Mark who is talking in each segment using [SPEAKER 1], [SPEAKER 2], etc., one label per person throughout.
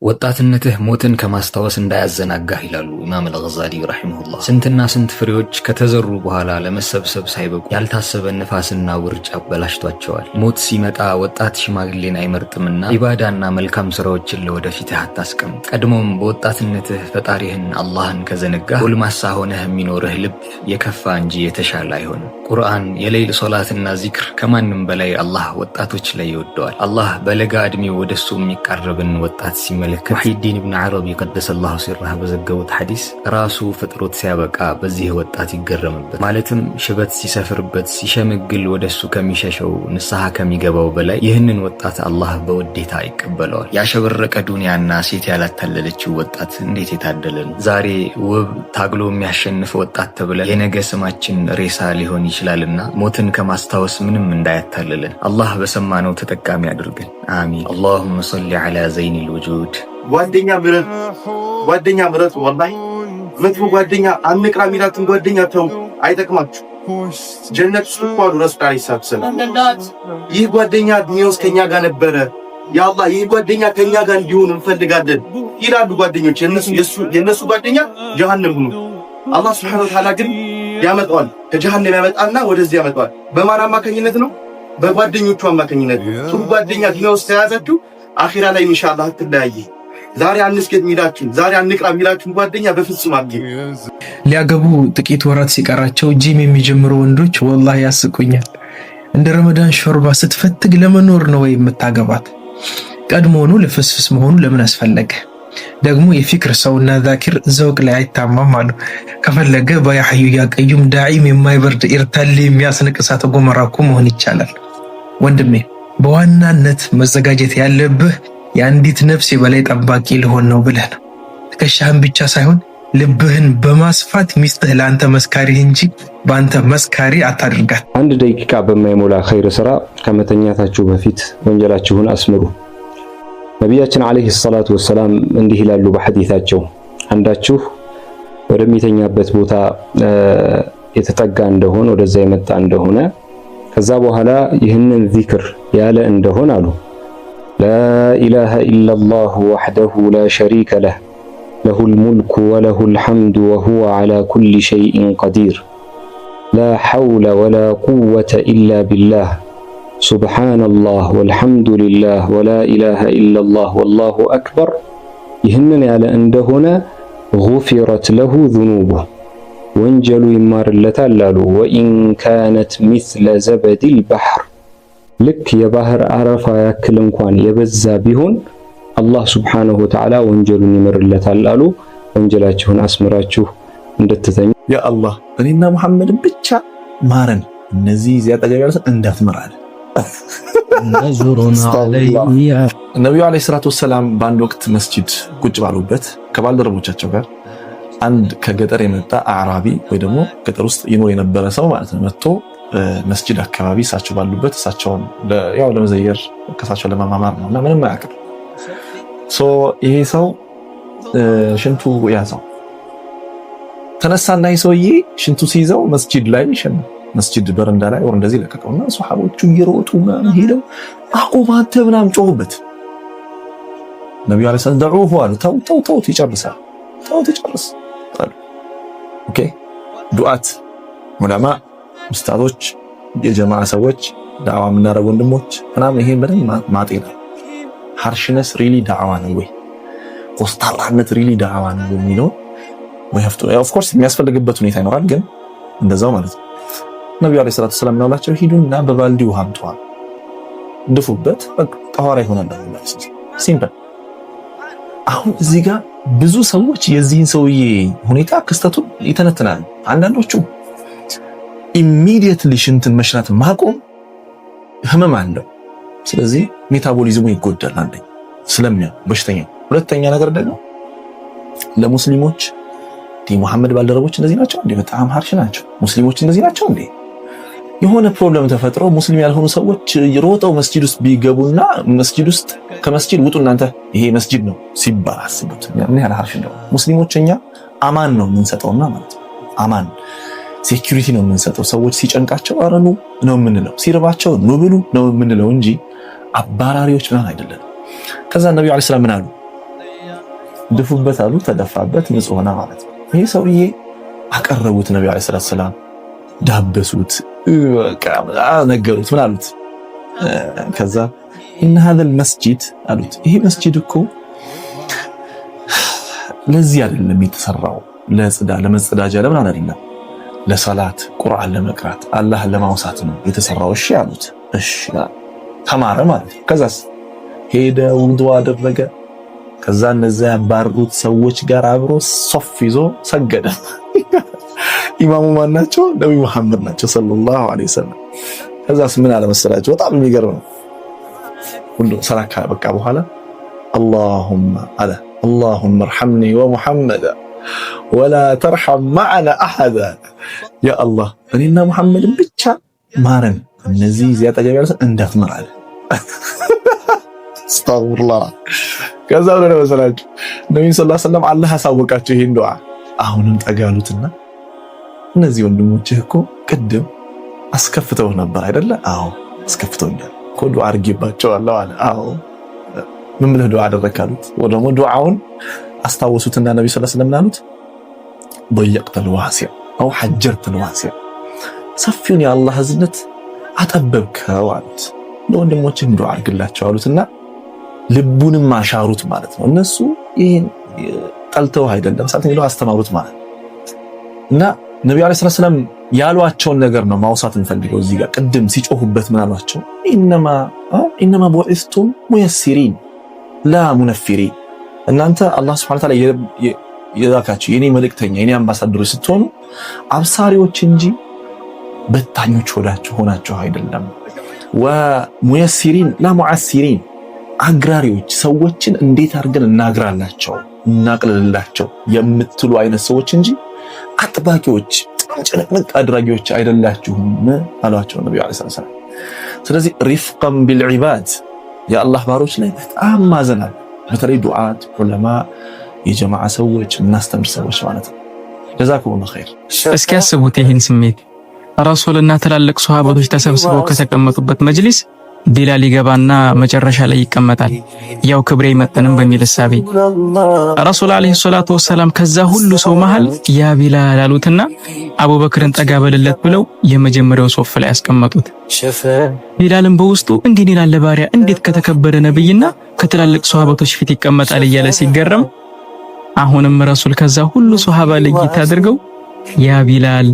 [SPEAKER 1] ወጣትነትህ ሞትን ከማስታወስ እንዳያዘናጋህ ይላሉ ኢማም አልገዛሊ ረሂመሁላህ። ስንትና ስንት ፍሬዎች ከተዘሩ በኋላ ለመሰብሰብ ሳይበቁ ያልታሰበ ንፋስና ውርጭ አበላሽቷቸዋል። ሞት ሲመጣ ወጣት ሽማግሌን አይመርጥምና ኢባዳና መልካም ስራዎችን ለወደፊትህ አታስቀምጥ። ቀድሞም በወጣትነትህ ፈጣሪህን አላህን ከዘነጋህ ጎልማሳ ሆነህ የሚኖርህ ልብ የከፋ እንጂ የተሻለ አይሆንም። ቁርአን የሌይል ሶላትና ዚክር ከማንም በላይ አላህ ወጣቶች ላይ ይወደዋል። አላህ በለጋ ዕድሜው ወደሱ የሚቃረብን ወጣት ሲመለከት ሙሒዲን ኢብኑ ዓረቢ ቀደሰላሁ ሲራህ በዘገቡት ሐዲስ ራሱ ፍጥሮት ሲያበቃ በዚህ ወጣት ይገረምበት። ማለትም ሽበት ሲሰፍርበት ሲሸመግል ወደሱ ከሚሸሸው ንስሐ ከሚገባው በላይ ይህንን ወጣት አላህ በውዴታ ይቀበለዋል። ያሸበረቀ ዱንያና ሴት ያላታለለችው ወጣት እንዴት የታደለ ነው! ዛሬ ውብ ታግሎ የሚያሸንፍ ወጣት ተብለ የነገ ስማችን ሬሳ ሊሆን ይችላልና ሞትን ከማስታወስ ምንም እንዳያታልለን አላህ በሰማነው ተጠቃሚ አድርገን። አሚን። አላሁመ ሰሊ ዐላ ዘይኒል ውጁድ።
[SPEAKER 2] ጓደኛ ምረጥ። ወላሂ መጥፎ ጓደኛ አንቅራ ሚላትን ጓደኛ ተው፣ አይጠቅማችሁ። ጀነት ውስጥ እኮ አሉ ረሱል ዐለይሂ ሰላም ይህ ጓደኛ ዱንያ ውስጥ ከኛ ጋር ነበረ፣ ያ አላህ ይህ ጓደኛ ከኛ ጋር እንዲሆን እንፈልጋለን ይላሉ ጓደኞች። የነሱ ጓደኛ ጀሃነም ሁኑ። አላህ ሱብሓነሁ ወተዓላ ግን ያመጣዋል፣ ከጀሃነም ያመጣና ወደዚህ ያመጣዋል። በማን አማካኝነት ነው? በጓደኞቹ አማካኝነት። ጥሩ ጓደኛ ዱንያ ውስጥ ተያዛችሁ አኺራ ላይ ኢንሻአላህ አትለያይ። ዛሬ አንስከት ሚላችሁ ዛሬ አንቅራ ሚላችሁ ጓደኛ በፍጹም አትገኝ።
[SPEAKER 3] ሊያገቡ ጥቂት ወራት ሲቀራቸው ጂም የሚጀምሩ ወንዶች ወላሂ ያስቁኛል። እንደ ረመዳን ሾርባ ስትፈትግ ለመኖር ነው ወይ የምታገባት? ቀድሞውኑ ልፍስፍስ መሆኑ ለምን አስፈለገ? ደግሞ የፊክር ሰውና ዛኪር ዘውቅ ላይ አይታማም አሉ። ከፈለገ በያህዩ ያቀዩም ዳዒም የማይበርድ ኤርታሌ የሚያስንቅ እሳተ ገሞራ እኮ መሆን ይቻላል። ወንድሜ በዋናነት መዘጋጀት ያለብህ የአንዲት ነፍስ የበላይ ጠባቂ ልሆን ነው ብለህ ነው። ትከሻህን ብቻ ሳይሆን ልብህን በማስፋት ሚስትህ ለአንተ መስካሪ እንጂ በአንተ መስካሪ አታድርጋት።
[SPEAKER 4] አንድ ደቂቃ በማይሞላ ኸይር ስራ ከመተኛታችሁ በፊት ወንጀላችሁን አስምሩ። ነቢያችን አለይሂ ሰላቱ ወሰላም እንዲህ ይላሉ በሐዲታቸው፣ አንዳችሁ ወደሚተኛበት ቦታ የተጠጋ እንደሆነ ወደዛ የመጣ እንደሆነ ከዛ በኋላ ይህንን ዚክር ያለ እንደሆነ አሉ ላኢላሃ ኢለላሁ ወሕደሁ ላ ሸሪከ ለህ ለሁል ሙልኩ ወለሁል ሐምዱ ወሁወ ዐላ ኩሊ ሸይኢን ቀዲር ላ ሐውለ ወላ ቁወተ ኢላ ቢላህ ሱብሓነላህ ወልሐምዱሊላህ ወላ ኢላሃ ኢለላህ ወላሁ አክበር ይህንን ያለ እንደሆነ ጉፊረት ለሁ ዙኑቡህ ወንጀሉ ይማርለታል አሉ። ወኢን ካነት ሚስለ ዘበዲል ባሕር ልክ የባህር አረፋ ያክል እንኳን የበዛ ቢሆን አላህ ሱብሓነሁ ወተዓላ ወንጀሉን ይምርለታል አሉ። ወንጀላችሁን አስምራችሁ እንድትተኙ
[SPEAKER 5] ያ አላህ እኔና መሐመድን ብቻ ማረን፣ እነዚህ እዚያ አጠገብ ያሉት እንዳትምራል። ነቢዩ ዓለይሂ ሰላቱ ወሰላም በአንድ ወቅት መስጂድ ቁጭ ባሉበት ከባልደረቦቻቸው ጋር አንድ ከገጠር የመጣ አዕራቢ ወይ ደግሞ ገጠር ውስጥ ይኖር የነበረ ሰው ማለት ነው መጥቶ መስጂድ አካባቢ እሳቸው ባሉበት እሳቸውን ያው ለመዘየር ከእሳቸው ለማማማር ነውና ምንም አያውቅም። ይሄ ሰው ሽንቱ ያዘው ተነሳና ይሄ ሰውዬ ሽንቱ ሲይዘው መስጂድ ላይ መስጂድ በረንዳ ላይ ወር እንደዚህ ለቀቀውና ሱሐቦቹ እየሮጡ ምናምን ሄደው አቁማተ ምናምን ጮሁበት። ነብዩ አለይሂ ሰላም ደዑሁ አሉ ተው ይጨርሳል ይጨርስ አሉ። ኦኬ ዱዓት ዑለማ ኡስታዞች የጀማዓ ሰዎች ዳዕዋ የምናደርጉ ወንድሞች ምናምን ይሄን በደንብ ማጤና ሃርሽነስ ሪሊ ዳዕዋ ነው ወይ ኮስታራነት ሪሊ ዳዕዋ ነው የሚለው ወይ ኦፍ ኮርስ የሚያስፈልግበት ሁኔታ ይኖራል፣ ግን እንደዛው ማለት ነው። ነብዩ አለይሂ ሰላቱ ሰላም ናላቸው ሂዱና በባልዲ ውሃ አምጡዋ ድፉበት ጠዋራ ይሆናል ማለት ነው። ሲምፕል። አሁን እዚህ ጋር ብዙ ሰዎች የዚህን ሰውዬ ሁኔታ ክስተቱን ይተነትናሉ። አንዳንዶቹ ኢሚዲየትሊ ሽንትን መሽናት ማቆም ህመም አለው፣ ስለዚህ ሜታቦሊዝሙ ይጎዳል። አንደኛ ስለሚያ በሽተኛ፣ ሁለተኛ ነገር ደግሞ ለሙስሊሞች መሐመድ ባልደረቦች እንደዚህ ናቸው እንዴ? በጣም ሀርሽ ናቸው። ሙስሊሞች እንደዚህ ናቸው እንዴ? የሆነ ፕሮብለም ተፈጥሮ ሙስሊም ያልሆኑ ሰዎች ሮጠው መስጂድ ውስጥ ቢገቡና መስጂድ ውስጥ ከመስጂድ ውጡ እናንተ ይሄ መስጂድ ነው ሲባል አስቡት ምን ያህል ሀርሽ ነው። ሙስሊሞች እኛ አማን ነው የምንሰጠውና ማለት ነው አማን ሴኩሪቲ ነው የምንሰጠው። ሰዎች ሲጨንቃቸው አረኑ ነው የምንለው፣ ሲርባቸው ኑ ብሉ ነው የምንለው እንጂ አባራሪዎች ምናምን አይደለም። ከዛ ነብዩ አለይሂ ሰላም ምን አሉ? ድፉበት አሉ። ተደፋበት፣ ንጹህ ሆነ ማለት ነው። ይሄ ሰውዬ አቀረቡት ነብዩ አለይሂ ሰላቱ ሰላም፣ ዳበሱት፣ ነገሩት፣ ምን አሉት? ከዛ ኢነ ሀዘል መስጂድ አሉት፣ ይሄ መስጂድ እኮ ለዚህ አይደለም የተሰራው፣ ለመጸዳጃ ለምን አይደለም፣ ለሰላት ቁርአን ለመቅራት አላህን ለማውሳት ነው የተሰራው። እሺ አሉት። እሺ ተማረ ማለት ነው። ከዛስ ሄደ፣ ውዱእ አደረገ። ከዛ እነዚያ ያባሩት ሰዎች ጋር አብሮ ሶፍ ይዞ ሰገደ። ኢማሙ ማን ናቸው? ነብዩ መሐመድ ናቸው ሰለላሁ ዐለይሂ ወሰለም። ከዛስ ምን አለ መሰላቸው? በጣም የሚገርም ነው። ሁሉ ሰላካ በቃ በኋላ አላሁመ አለ اللهم ارحمني ومحمدا ولا ترحم معنا احدا يا الله እኔና ሙሐመድን ብቻ ማረን እነዚህ ዚያጣ ገበያስ እንዳትመራል አስተግፍሩላህ። ከዛ ወደ መሰላችሁ ነብዩ ሰለላሁ ዐለይሂ ወሰለም አላህ ያሳወቃቸው ይሄን ዱዓ አሁንም ጠጋሉትና እነዚህ ወንድሞችህ እኮ ቅድም አስከፍተው ነበር አይደለ? አዎ አስከፍተውኛል እኮ ዱዓ አድርጌባቸዋለሁ አለ። አዎ ምን ብለህ ዱዓ አደረካሉት? ወደሞ ዱዓውን አስታወሱትና ነብዩ ሰለላሁ ዐለይሂ ወሰለም አሉት ضيقت الواسع او حجرت الواسع ሰፊውን የአላህ ህዝነት አጠበብከው አሉት። ለወንድሞችህ ዱዓ አድርግላቸው አሉትና ልቡንም ማሻሩት ማለት ነው። እነሱ ይሄን ጠልተው አይደለም ሳትነው አስተማሩት ማለት እና ነብዩ አለይሂ ሰላም ያሏቸውን ነገር ነው ማውሳት እንፈልገው። እዚህ ጋር ቅድም ሲጮሁበት ምን አሏቸው? ኢነማ ቡዒስቱም ሙየሲሪን ላ ሙነፊሪን። እናንተ አላህ ሱብሓነሁ ወተዓላ የላካችሁ የኔ መልእክተኛ የኔ አምባሳደሮች ስትሆኑ አብሳሪዎች እንጂ በታኞች ሆናችሁ አይደለም። ወሙየሲሪን ላ ሙዓሲሪን፣ አግራሪዎች ሰዎችን እንዴት አድርገን እናግራላቸው እናቅልላቸው የምትሉ አይነት ሰዎች እንጂ አጥባቂዎች ጭንቅንቅ አድራጊዎች አይደላችሁም አሏቸው ነብዩ አለይሂ ሰላም። ስለዚህ ሪፍቀን ቢልዒባድ የአላህ ባሮች ላይ በጣም ማዘናል። በተለይ ዱዓት፣ ዑለማ፣ የጀማዓ ሰዎች፣ እናስተምር ሰዎች ማለት ነው። ጀዛኩሙላሁ ኸይር።
[SPEAKER 6] እስኪ ያስቡት ይህን ስሜት ረሱልና ትላልቅ ሷሃቦች ተሰብስበው ከተቀመጡበት መጅሊስ ቢላል ይገባና መጨረሻ ላይ ይቀመጣል። ያው ክብሬ ይመጥንም በሚል እሳቤ ረሱል አለይሂ ሰላቱ ወሰላም ከዛ ሁሉ ሰው መሃል ያ ቢላል አሉትና አቡበክርን ጠጋ በልለት ብለው የመጀመሪያው ሶፍ ላይ ያስቀመጡት። ቢላልም በውስጡ እንዲህ ላለ ባሪያ እንዴት ከተከበረ ነብይና ከትላልቅ ሷሃቦች ፊት ይቀመጣል እያለ ሲገረም፣ አሁንም ረሱል ከዛ ሁሉ ሷሃባ ለይት አድርገው ያ ቢላል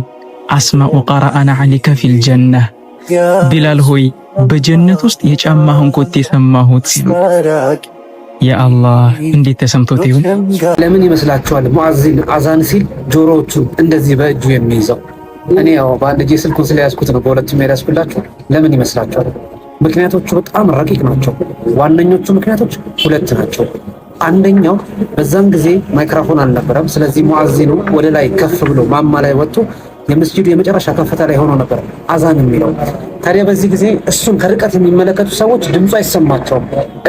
[SPEAKER 6] አስማኡ ቀራአና አለከ ፊል ጀነህ፣ ቢላል ሆይ በጀነት ውስጥ የጫማህን ኮቴ ሰማሁት ሲሉ ያ አላህ እንዴት ተሰምቶት ይሁን?
[SPEAKER 7] ለምን ይመስላችኋል ሙአዚን አዛን ሲል ጆሮዎቹን እንደዚህ በእጁ የሚይዘው? እኔ ያው በአንድ እጄ ስልኩን ስለያዝኩት ነው በሁለቱም ያዝኩላችሁ። ለምን ይመስላችኋል? ምክንያቶቹ በጣም ረቂቅ ናቸው። ዋነኞቹ ምክንያቶች ሁለት ናቸው። አንደኛው በዛን ጊዜ ማይክሮፎን አልነበረም። ስለዚህ ሙአዚኑ ወደ ላይ ከፍ ብሎ ማማ ላይ ወጥቶ የመስጂዱ የመጨረሻ ከፍታ ላይ ሆኖ ነበር አዛን የሚለው። ታዲያ በዚህ ጊዜ እሱን ከርቀት የሚመለከቱ ሰዎች ድምፁ አይሰማቸውም።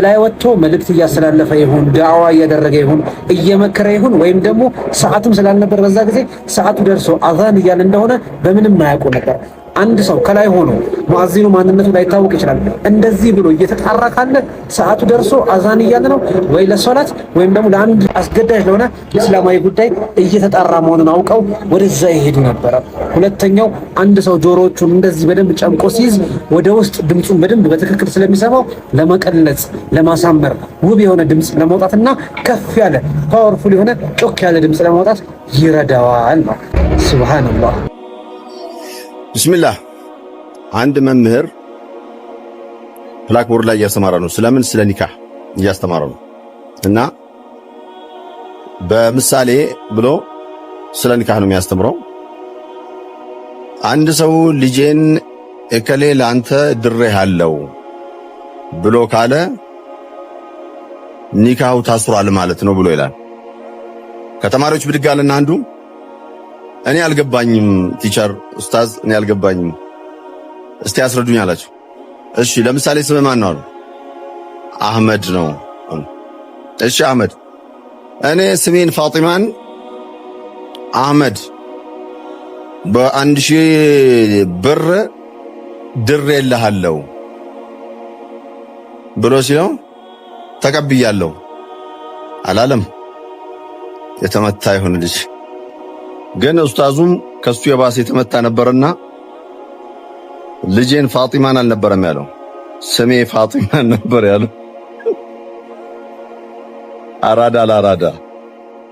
[SPEAKER 7] ላይ ወጥቶ መልእክት እያስተላለፈ ይሁን ዳዕዋ እያደረገ ይሁን እየመከረ ይሁን ወይም ደግሞ ሰዓትም ስላልነበር በዛ ጊዜ ሰዓቱ ደርሶ አዛን እያለ እንደሆነ በምንም አያውቁ ነበር። አንድ ሰው ከላይ ሆኖ ሙአዚኑ ማንነቱ ላይታወቅ ይችላል። እንደዚህ ብሎ እየተጣራ ካለ ሰዓቱ ደርሶ አዛን እያለ ነው ወይ ለሶላት ወይም ደግሞ ለአንድ አስገዳጅ ለሆነ እስላማዊ ጉዳይ እየተጣራ መሆኑን አውቀው ወደዛ ይሄዱ ነበረ። ሁለተኛው አንድ ሰው ጆሮዎቹን እንደዚህ በደንብ ጨምቆ ሲይዝ ወደ ውስጥ ድምፁን በደንብ በትክክል ስለሚሰማው ለመቀለጽ፣ ለማሳመር ውብ የሆነ ድምፅ ለማውጣትና ከፍ ያለ ፓወርፉል የሆነ ጮክ ያለ ድምፅ ለማውጣት ይረዳዋል ነው። ሱብሃንአላህ።
[SPEAKER 8] ቢስሚላህ። አንድ መምህር ብላክቦርድ ላይ እያስተማረ ነው። ስለምን? ስለ ኒካህ እያስተማረ ነው እና በምሳሌ ብሎ ስለ ኒካህ ነው የሚያስተምረው። አንድ ሰው ልጄን እከሌ ለአንተ ድሬሃለው ብሎ ካለ ኒካሁ ታስሯል ማለት ነው ብሎ ይላል። ከተማሪዎች ብድግ አለና አንዱ እኔ አልገባኝም ቲቸር ኡስታዝ እኔ አልገባኝም እስቲ ያስረዱኝ አላቸው። እሺ ለምሳሌ ስም ማን ነው? አህመድ ነው። እሺ አህመድ፣ እኔ ስሜን ፋጢማን አህመድ በ1000 ብር ድሬልሃለሁ ብሎ ሲለው ተቀብያለሁ አላለም። የተመታ ይሁን ልጅ። ግን ኡስታዙም ከሱ የባሰ የተመታ ነበርና ልጄን ፋጢማን አልነበረም ያለው፣ ስሜ ፋጢማን ነበር ያለው። አራዳ ላራዳ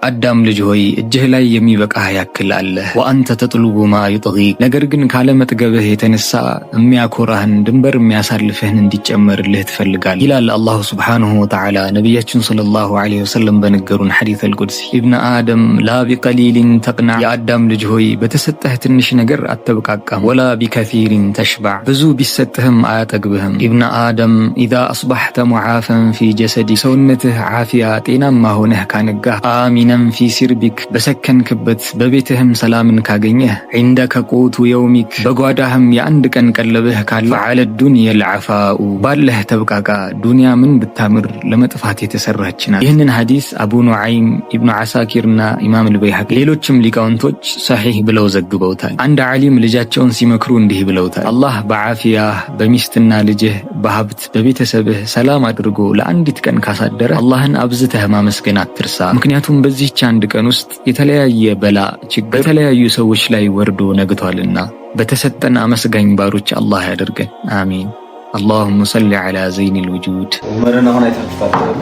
[SPEAKER 1] አዳም ልጅ ሆይ እጅህ ላይ የሚበቃህ ያክል አለ። ወአንተ ተጥሉቡ ማ ይጥጊክ፣ ነገር ግን ካለመጥገብህ የተነሳ የሚያኮራህን ድንበር የሚያሳልፍህን እንዲጨመርልህ ትፈልጋል ይላል አላሁ ሱብሓነሁ ወተዓላ ነቢያችን ሰለላሁ ዐለይሂ ወሰለም በነገሩን ሐዲስ አልቁድሲ። ኢብነ አደም ላ ቢቀሊሊን ተቅናዕ፣ የአዳም ልጅ ሆይ በተሰጠህ ትንሽ ነገር አትብቃቃም። ወላ ቢከሲሪን ተሽባዕ፣ ብዙ ቢሰጥህም አያጠግብህም። ኢብነ አደም ኢዛ አስበሕተ ሙዓፈን ፊ ጀሰዲ፣ ሰውነትህ ዓፊያ ጤናማ ሆነህ ካነጋህ አሚን ፊ ሲርቢክ፣ በሰከንክበት በቤትህም ሰላምን ካገኘህ ዒንደከ ቁቱ የውሚክ፣ በጓዳህም የአንድ ቀን ቀለብህ ካለ ፈዐለ ዱንያ ልዓፋኡ፣ ባለህ ተብቃቃ። ዱንያ ምን ብታምር ለመጥፋት የተሰራች ናት። ይህንን ሐዲስ አቡ ኑዓይም ኢብኑ ዓሳኪርና ኢማም አልበይሐቂ ሌሎችም ሊቃውንቶች ሰሒህ ብለው ዘግበውታል። አንድ ዓሊም ልጃቸውን ሲመክሩ እንዲህ ብለውታል። አላህ በዓፊያህ በሚስትና ልጅህ በሀብት በቤተሰብህ ሰላም አድርጎ ለአንዲት ቀን ካሳደረ አላህን አብዝተህ ማመስገን አትርሳ። ምክንያቱም በዚህች አንድ ቀን ውስጥ የተለያየ በላ ችግር በተለያዩ ሰዎች ላይ ወርዶ ነግቷልና በተሰጠን አመስጋኝ ባሮች አላህ ያደርገን። አሚን። አላሁመ ሰሊ ዐላ ዘይኒል ውጁድ።
[SPEAKER 4] ዑመርን አሁን አይታችሁታል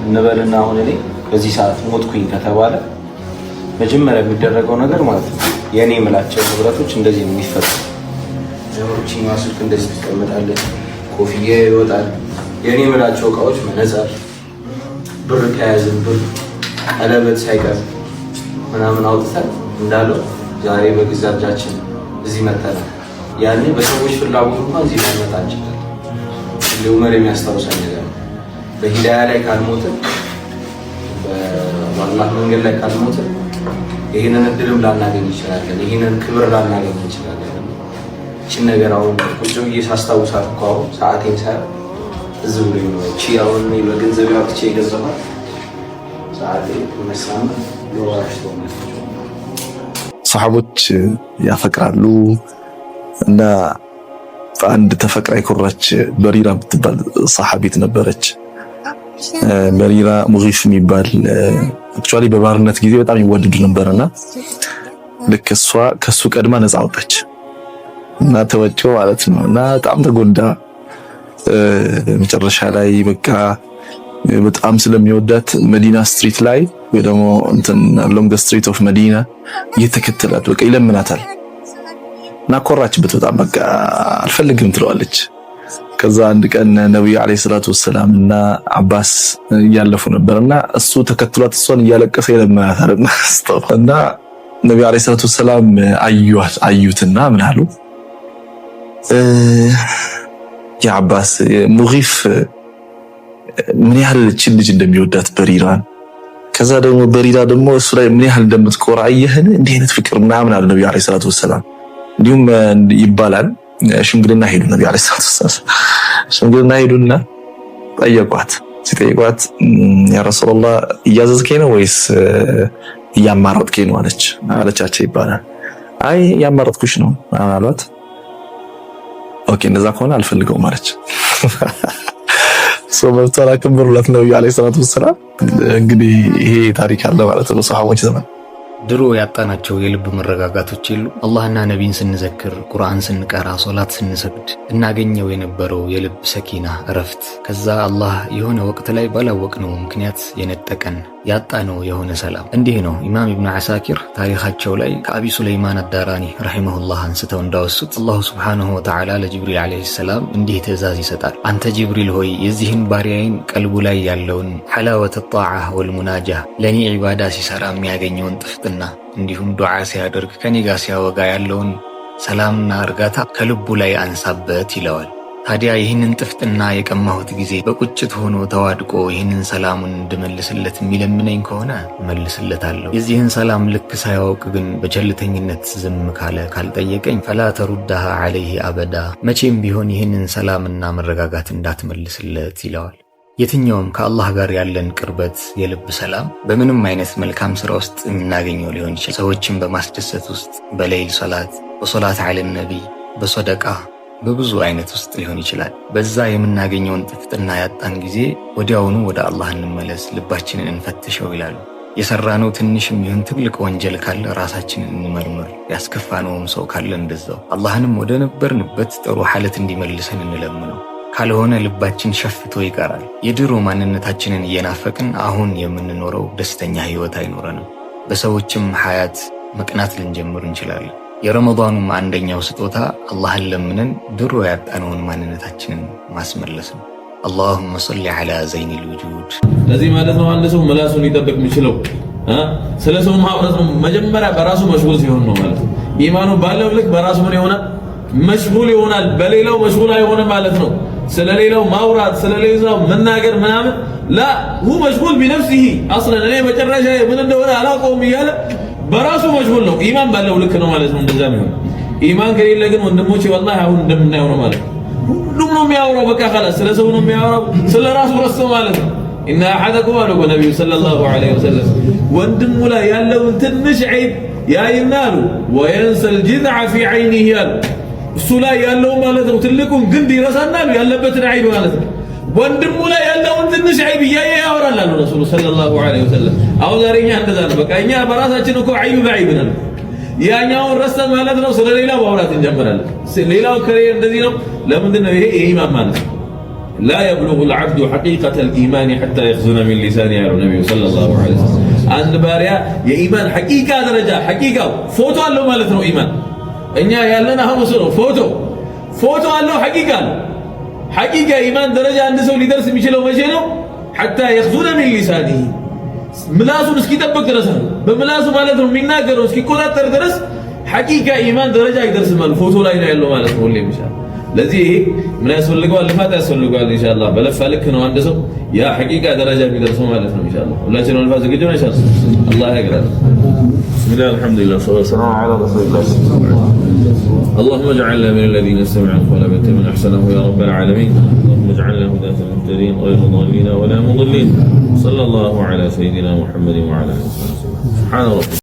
[SPEAKER 4] እንበልና አሁን እኔ በዚህ ሰዓት ሞትኩኝ ከተባለ መጀመሪያ የሚደረገው ነገር ማለት ነው የኔ የምላቸው ንብረቶች እንደዚህ ነው የሚፈጠሩ። ጀምሮችኛዋ ስልክ እንደዚህ ትቀመጣለች፣ ኮፍያ ይወጣል፣ የኔ የምላቸው እቃዎች መነጽር፣ ብር ከያዝን ብር፣ ቀለበት ሳይቀር ምናምን አውጥተን እንዳለው ዛሬ በገዛ እጃችን እዚህ መጥተናል። ያኔ በሰዎች ፍላጎት እንኳን እዚህ ላይ መጣ እንችላለን። ዑመር የሚያስታውሰን ነገር ነው። በሂዳያ ላይ ካልሞትን፣ በአላህ መንገድ ላይ ካልሞትን ይህንን እድልም ላናገኝ እንችላለን። ይህንን ክብር ላናገኝ እንችላለን። እቺን ነገር አሁን ቁጭ ብዬ ሳስታውሳት እኮ አሁን ሰዓቴን ሳይ እዚህ ብሎ ነው እቺ አሁን በገንዘብ አውጥቼ የገዛኋት ሰዓቴ መስላም ለዋሽቶ ነው።
[SPEAKER 5] ሰሃቦች ያፈቅራሉ እና አንድ ተፈቅራ የኮራች በሪራ የምትባል ሰሃቢት ነበረች። በሪራ ሙጊፍ የሚባል አክቹአሊ በባርነት ጊዜ በጣም ይወደዱ ነበርና ልክ እሷ ከሱ ቀድማ ነፃ ወጣች እና ተወጪው ማለት ነው እና በጣም ተጎዳ። መጨረሻ ላይ በቃ በጣም ስለሚወዳት መዲና ስትሪት ላይ ወይ ደግሞ እንትን ሎንግ ስትሪት ኦፍ መዲና እየተከተላት በቃ ይለምናታል እና ኮራችበት በጣም በቃ አልፈልግም ትለዋለች። ከዛ አንድ ቀን ነብዩ አለይሂ ሰላቱ ወሰላም እና አባስ እያለፉ ነበርና እሱ ተከትሏት እሷን እያለቀሰ ይለምናታል እና ነብዩ አለይሂ ሰላቱ ወሰላም አዩትና ምን አሉ? ያ አባስ ሙጊፍ ምን ያህል እቺን ልጅ እንደሚወዳት በሪራን፣ ከዛ ደግሞ በሪራ ደግሞ እሱ ላይ ምን ያህል እንደምትቆራ አየህን? እንዲህ አይነት ፍቅር ምናምን አለ ነብዩ አለይሂ ሰላቱ ወሰላም። እንዲሁም ይባላል ሽምግልና ሄዱ ነብዩ አለይሂ ሰላቱ ወሰላም ሽምግልና ሄዱና ጠየቋት። ሲጠይቋት ያ ረሱላህ እያዘዝከኝ ነው ወይስ እያማረጥከኝ ነው አለቻቸው ይባላል። አይ እያማረጥኩሽ ነው አሏት። ኦኬ እንደዛ ከሆነ አልፈልገውም አለች። መብቷን አክብሩላት ነብዩ አለይሂ ሰላቱ ወሰላም። እንግዲህ ይሄ ታሪክ አለ ማለት ነው ሰሃቦች ዘመን።
[SPEAKER 1] ድሮ ያጣናቸው የልብ መረጋጋቶች የሉ። አላህና ነቢይን ስንዘክር፣ ቁርአን ስንቀራ፣ ሶላት ስንሰግድ እናገኘው የነበረው የልብ ሰኪና እረፍት፣ ከዛ አላህ የሆነ ወቅት ላይ ባላወቅነው ምክንያት የነጠቀን ያጣነው የሆነ ሰላም። እንዲህ ነው ኢማም ኢብኑ ዓሳኪር ታሪካቸው ላይ ከአቢ ሱለይማን አዳራኒ ረሒመሁላህ አንስተው እንዳወሱት አላሁ ሱብሓነሁ ወተዓላ ለጅብሪል ዓለይሂ ሰላም እንዲህ ትእዛዝ ይሰጣል። አንተ ጅብሪል ሆይ የዚህን ባሪያዬን ቀልቡ ላይ ያለውን ሐላወተ ጣዓ ወልሙናጃ ለእኔ ዒባዳ ሲሰራ የሚያገኘውን ጥፍጥና እንዲሁም ዱዓ ሲያደርግ ከኔ ጋር ሲያወጋ ያለውን ሰላምና እርጋታ ከልቡ ላይ አንሳበት ይለዋል። ታዲያ ይህንን ጥፍጥና የቀማሁት ጊዜ በቁጭት ሆኖ ተዋድቆ ይህንን ሰላሙን እንድመልስለት የሚለምነኝ ከሆነ እመልስለታለሁ። የዚህን ሰላም ልክ ሳያውቅ ግን በቸልተኝነት ዝም ካለ ካልጠየቀኝ ፈላ ተሩዳሃ ዐለይሂ አበዳ፣ መቼም ቢሆን ይህንን ሰላምና መረጋጋት እንዳትመልስለት ይለዋል። የትኛውም ከአላህ ጋር ያለን ቅርበት የልብ ሰላም በምንም አይነት መልካም ስራ ውስጥ የምናገኘው ሊሆን ይችላል። ሰዎችን በማስደሰት ውስጥ፣ በሌይል ሶላት፣ በሶላት ዐለ ነቢይ፣ በሶደቃ በብዙ አይነት ውስጥ ሊሆን ይችላል። በዛ የምናገኘውን ጥፍጥና ያጣን ጊዜ ወዲያውኑ ወደ አላህ እንመለስ፣ ልባችንን እንፈትሸው ይላሉ። የሰራነው ትንሽም ይሁን ትልቅ ወንጀል ካለ ራሳችንን እንመርምር። ያስከፋነውም ሰው ካለ እንደዛው አላህንም ወደ ነበርንበት ጥሩ ሐለት እንዲመልሰን እንለምነው። ካልሆነ ልባችን ሸፍቶ ይቀራል። የድሮ ማንነታችንን እየናፈቅን አሁን የምንኖረው ደስተኛ ህይወት አይኖረንም። በሰዎችም ሐያት መቅናት ልንጀምር እንችላለን። የረመዳኑም አንደኛው ስጦታ አላህን ለምነን ድሮ ያጣነውን ማንነታችንን ማስመለስ ነው። اللهم صل على زين الوجود
[SPEAKER 9] ለዚህ ማለት ነው አንድ ሰው ምላሱን ሊጠብቅ የሚችለው ስለ ሰው ማውራት ነው መጀመሪያ በራሱ መሽጉል ሲሆን ነው ማለት ነው። ኢማኑ ባለው ልክ በራሱ ምን ይሆናል? መሽጉል ይሆናል። በሌላው መሽጉል አይሆንም ማለት ነው። ስለሌላው ማውራት ስለሌላው መናገር ምናምን لا هو مشغول بنفسه اصلا እኔ መጨረሻ ምን እንደሆነ አላውቀውም እያለ በራሱ መሽጉል ነው። ኢማን ባለው ልክ ነው ማለት ነው። እንደዛ ነው። ኢማን ከሌለ ግን ወንድሞቼ والله አሁን እንደምናየው ነው ማለት ነው። ሁሉም ነው የሚያወራው በቃ خلاص ስለ ሰው ነው የሚያወራው ስለ ራሱ ረስቶ ማለት ነው። إن أحدكم አለ ነብዩ ሰለላሁ ዐለይሂ ወሰለም ወንድሙ ላይ ያለውን ትንሽ ዐይብ ያይናሉ وينسى الجذع في عينه ያሉ እሱ ላይ ያለው ማለት ነው ትልቁን ግንድ ይረሳናል ያለበትን ዐይብ ማለት ነው። ወንድሙ ላይ ያለውን ትንሽ ዐይብ ያየ ያወራል አሉ ረሱሉ ሰለላሁ ዐለይሂ ወሰለም። አሁን ዛሬኛ እንደዛ ነው በቃ እኛ በራሳችን እኮ ዐይብ በዐይብ ነን። ያኛውን ረስተን ማለት ነው ስለሌላው ማውራት እንጀምራለን። ሌላው ከሬ እንደዚህ ነው። ለምንድን ነው ይሄ ኢማን ማለት ነው? لا يبلغ العبد حقيقة الإيمان حتى يخزن من لسانه على النبي صلى الله عليه وسلم. አንድ ባሪያ የኢማን ሐቂቃ ደረጃ ሐቂቃው ፎቶ አለው ማለት ነው። ኢማን እኛ ያለና ሐሙስ ነው ፎቶ አለው ሐቂቃ ነው። ሐቂቃ ኢማን ደረጃ አንድ ሰው ሊደርስ የሚችለው መቼ ነው? حتى يخزن من لسانه ምላሱን እስኪጠብቅ ድረስ ነው። በምላሱ ማለት ነው የሚናገረው እስኪቆጣጠር ድረስ ሐቂቃ ኢማን ደረጃ ይደርስማል። ፎቶ ላይ ነው ያለው ማለት ነው። ሁሌ ኢንሻአላህ ለዚህ ምን ያስፈልገዋል? ልፋት ያስፈልገዋል። ኢንሻአላህ በለፋ ልክ ነው አንድ ሰው ያ ሐቂቃ ደረጃ የሚደርሰው ማለት ነው። ኢንሻአላህ ሁላችንም ልፋት ዝግጁ ነን ኢንሻአላህ። አላህ ያግራል። ቢስሚላህ አልሐምዱሊላህ ወሰላሙ ዐላ ረሱሊላህ اللهم اجعلنا من الذين يستمعون القول فيتبعون احسنه يا رب العالمين. اللهم اجعلنا هداة مهتدين غير ضالين ولا مضلين. صلى الله على سيدنا محمد وعلى اله وصحبه. سبحان ربك.